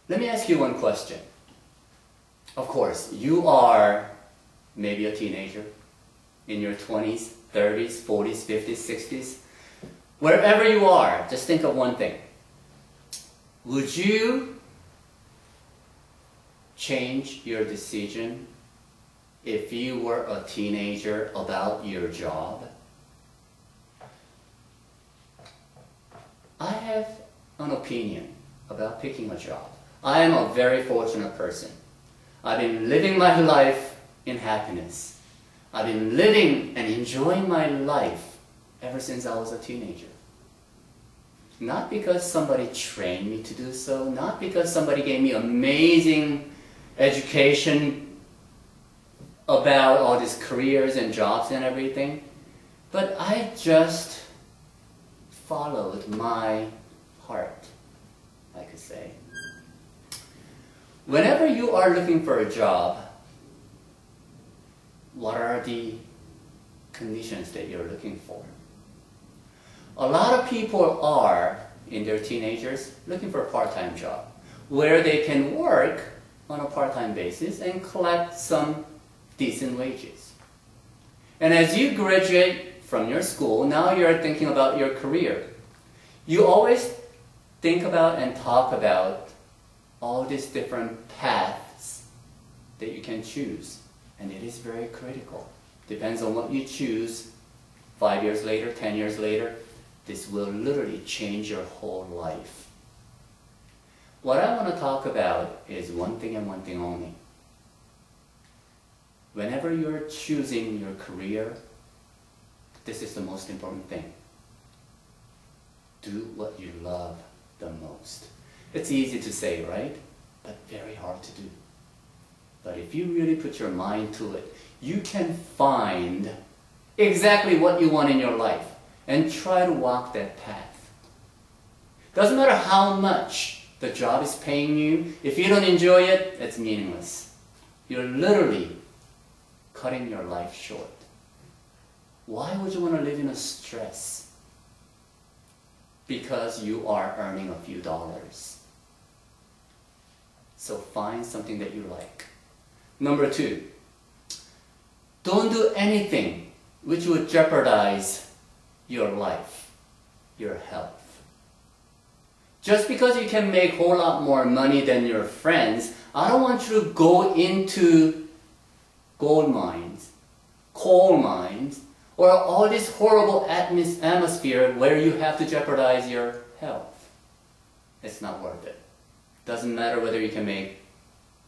Let me ask you one question. Of course, you are maybe a teenager in your 20s, 30s, 40s, 50s, 60s. Wherever you are, just think of one thing. Would you change your decision if you were a teenager about your job? I have an opinion about picking a job. I am a very fortunate person. I've been living my life in happiness. I've been living and enjoying my life ever since I was a teenager. Not because somebody trained me to do so, not because somebody gave me amazing education about all these careers and jobs and everything, but I just followed my heart, I could say. Whenever you are looking for a job, what are the conditions that you're looking for? A lot of people are, in their teenagers, looking for a part-time job where they can work on a part-time basis and collect some decent wages. And as you graduate from your school, now you're thinking about your career. You always think about and talk about all these different paths that you can choose. And it is very critical. Depends on what you choose. 5 years later, 10 years later, this will literally change your whole life. What I want to talk about is one thing and one thing only. Whenever you're choosing your career, this is the most important thing. Do what you love the most. It's easy to say, right? But very hard to do. But if you really put your mind to it, you can find exactly what you want in your life and try to walk that path. Doesn't matter how much the job is paying you, if you don't enjoy it, it's meaningless. You're literally cutting your life short. Why would you want to live in a stress? Because you are earning a few dollars. So find something that you like. Number 2, don't do anything which would jeopardize your life, your health. Just because you can make a whole lot more money than your friends, I don't want you to go into gold mines, coal mines, or all this horrible atmosphere where you have to jeopardize your health. It's not worth it. Doesn't matter whether you can make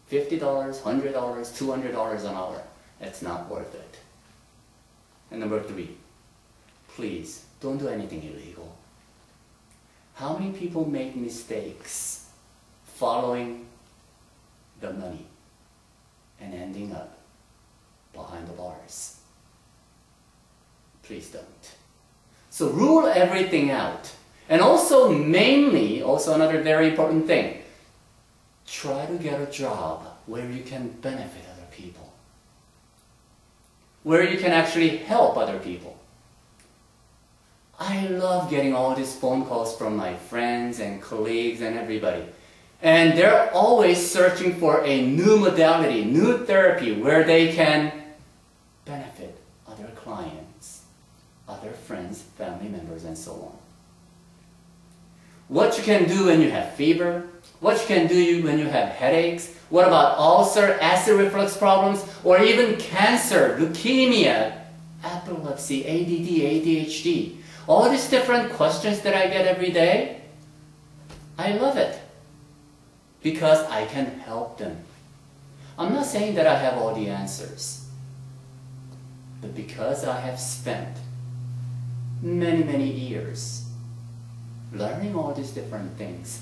$50, $100, $200 an hour. It's not worth it. And number 3, please don't do anything illegal. How many people make mistakes following the money and ending up behind the bars? Please don't. So rule everything out. And also, mainly, also another very important thing, try to get a job where you can benefit other people, where you can actually help other people. I love getting all these phone calls from my friends and colleagues and everybody. And they're always searching for a new modality, new therapy where they can benefit other clients, other friends, family members, and so on. What you can do when you have fever, what you can do when you have headaches, what about ulcer, acid reflux problems, or even cancer, leukemia, epilepsy, ADD, ADHD. All these different questions that I get every day, I love it because I can help them. I'm not saying that I have all the answers, but because I have spent many, many years learning all these different things,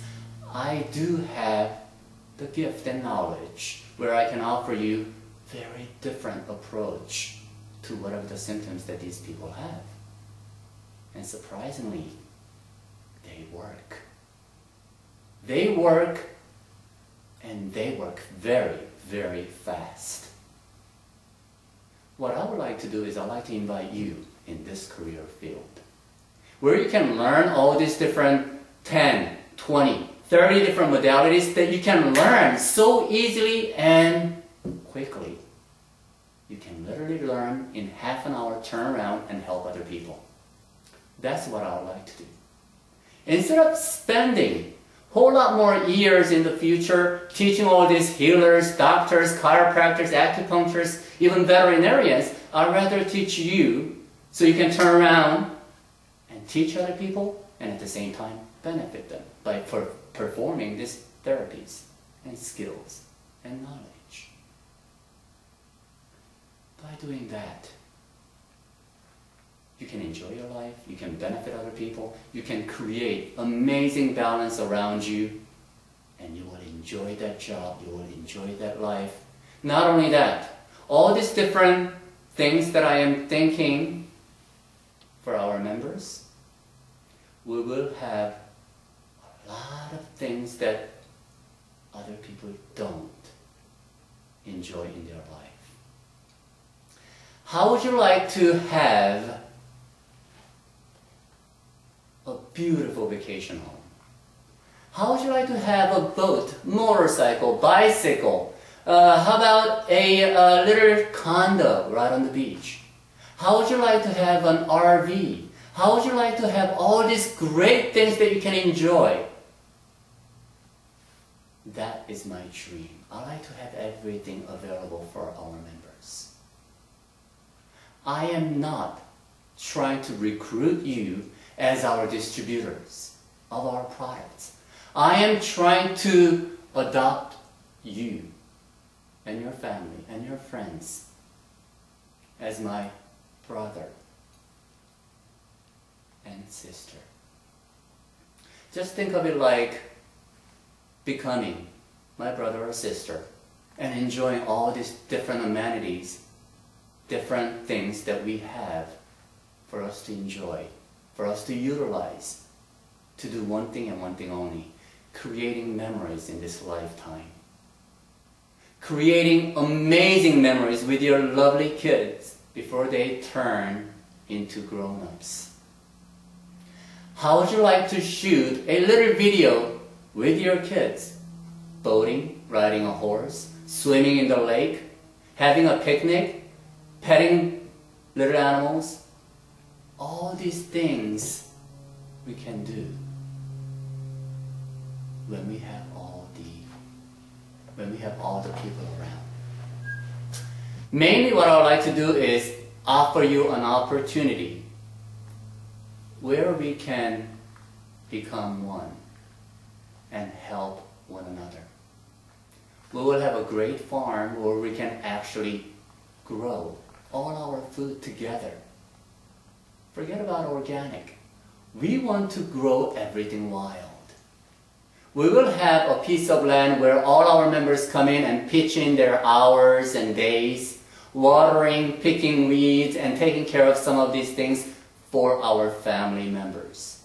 I do have the gift and knowledge where I can offer you very different approach to whatever the symptoms that these people have. And surprisingly, they work. They work, and they work very, very fast. What I would like to do is I'd like to invite you in this career field, where you can learn all these different 10, 20, 30 different modalities that you can learn so easily and quickly. You can literally learn in half an hour, turn around and help other people. That's what I would like to do. Instead of spending a whole lot more years in the future teaching all these healers, doctors, chiropractors, acupuncturists, even veterinarians, I'd rather teach you so you can turn around and teach other people and at the same time benefit them by performing these therapies and skills and knowledge. By doing that, you can enjoy your life, you can benefit other people, you can create amazing balance around you, and you will enjoy that job, you will enjoy that life. Not only that, all these different things that I am thinking for our members, we will have a lot of things that other people don't enjoy in their life. How would you like to have a beautiful vacation home? How would you like to have a boat, motorcycle, bicycle? How about a little condo right on the beach? How would you like to have an RV? How would you like to have all these great things that you can enjoy? That is my dream. I like to have everything available for our members. I am not trying to recruit you as our distributors of our products. I am trying to adopt you and your family and your friends as my brother and sister. Just think of it like becoming my brother or sister and enjoying all these different amenities, different things that we have for us to enjoy, for us to utilize, to do one thing and one thing only, creating memories in this lifetime. Creating amazing memories with your lovely kids before they turn into grown-ups. How would you like to shoot a little video with your kids? Boating, riding a horse, swimming in the lake, having a picnic, petting little animals. All these things we can do when we have all the people around. Mainly what I would like to do is offer you an opportunity where we can become one and help one another. We will have a great farm where we can actually grow all our food together. Forget about organic. We want to grow everything wild. We will have a piece of land where all our members come in and pitch in their hours and days, watering, picking weeds, and taking care of some of these things for our family members.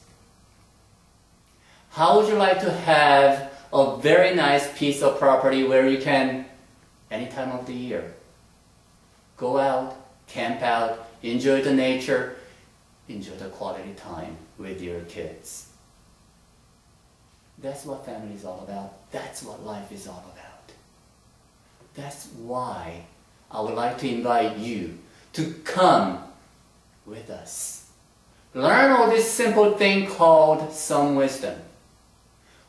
How would you like to have a very nice piece of property where you can, any time of the year, go out, camp out, enjoy the nature, enjoy the quality time with your kids? That's what family is all about. That's what life is all about. That's why I would like to invite you to come with us. Learn all this simple thing called some wisdom.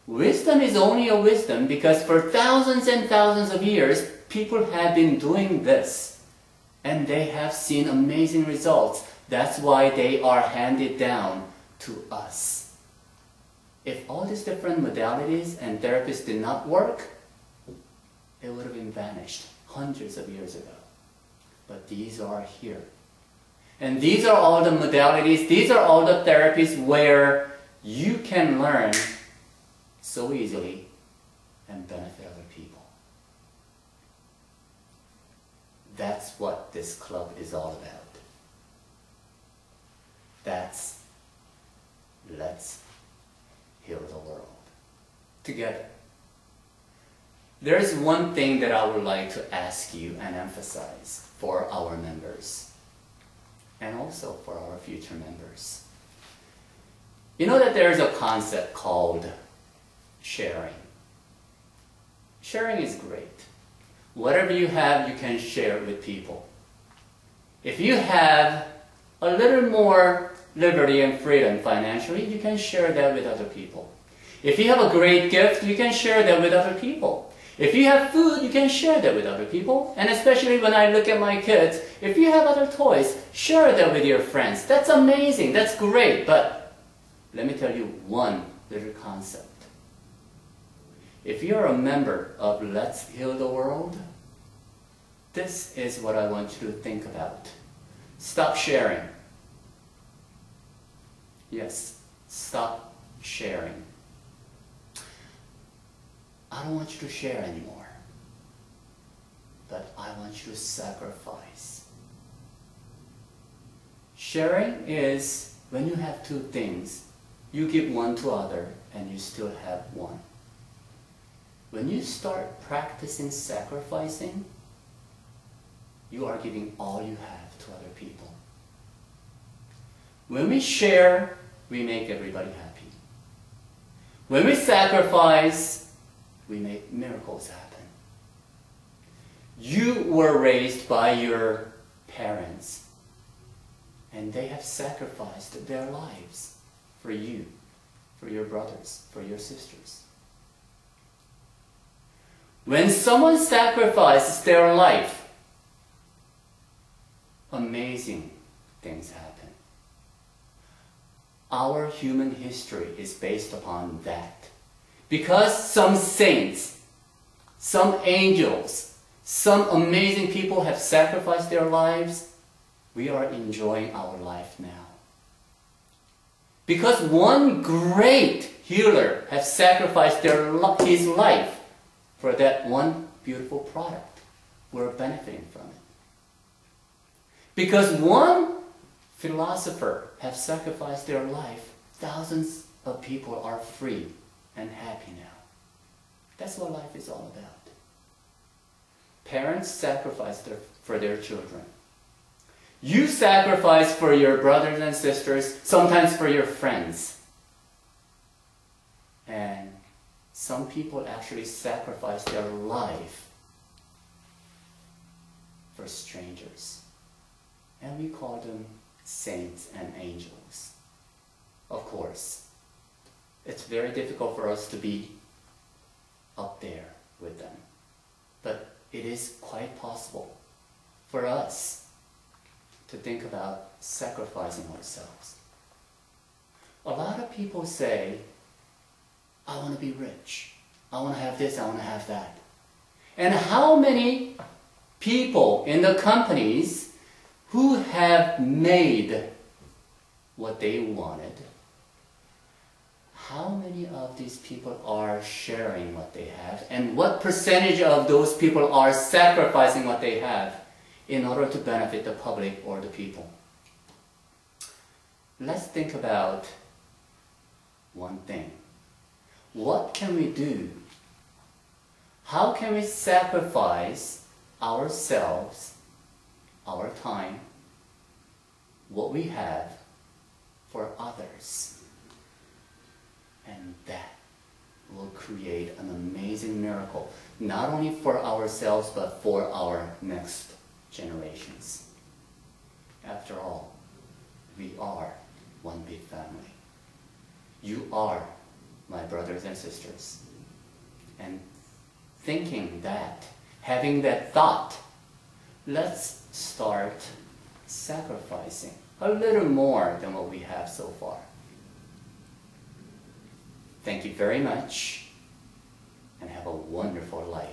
Wisdom is only a wisdom because for thousands and thousands of years, people have been doing this. And they have seen amazing results. That's why they are handed down to us. If all these different modalities and therapies did not work, it would have been vanished hundreds of years ago. But these are here. And these are all the modalities, these are all the therapies where you can learn so easily and benefit other people. That's what this club is all about. That's let's heal the world together. There's one thing that I would like to ask you and emphasize for our members and also for our future members. You know that there's a concept called sharing. Sharing is great. Whatever you have, you can share it with people. If you have a little more liberty and freedom financially, you can share that with other people. If you have a great gift, you can share that with other people. If you have food, you can share that with other people. And especially when I look at my kids, if you have other toys, share that with your friends. That's amazing. That's great. But let me tell you one little concept. If you're a member of Let's Heal the World, this is what I want you to think about. Stop sharing. Yes, stop sharing. I don't want you to share anymore, but I want you to sacrifice. Sharing is when you have two things, you give one to other and you still have one. When you start practicing sacrificing, you are giving all you have to other people. When we share, we make everybody happy. When we sacrifice, we make miracles happen. You were raised by your parents, and they have sacrificed their lives for you, for your brothers, for your sisters. When someone sacrifices their life, amazing things happen. Our human history is based upon that. Because some saints, some angels, some amazing people have sacrificed their lives, we are enjoying our life now. Because one great healer has sacrificed his life for that one beautiful product, we're benefiting from it. Because one philosopher has sacrificed their life, thousands of people are free and happy now. That's what life is all about. Parents sacrifice for their children. You sacrifice for your brothers and sisters, sometimes for your friends. And some people actually sacrifice their life for strangers. And we call them saints and angels. Of course, it's very difficult for us to be up there with them. But it is quite possible for us to think about sacrificing ourselves. A lot of people say, I want to be rich. I want to have this, I want to have that. And how many people in the companies who have made what they wanted, how many of these people are sharing what they have, and what percentage of those people are sacrificing what they have in order to benefit the public or the people? Let's think about one thing. What can we do? How can we sacrifice ourselves, our time, what we have for others? And that will create an amazing miracle, not only for ourselves, but for our next generations. After all, we are one big family. You are my brothers and sisters. And thinking that, having that thought, let's start sacrificing a little more than what we have so far. Thank you very much, and have a wonderful life.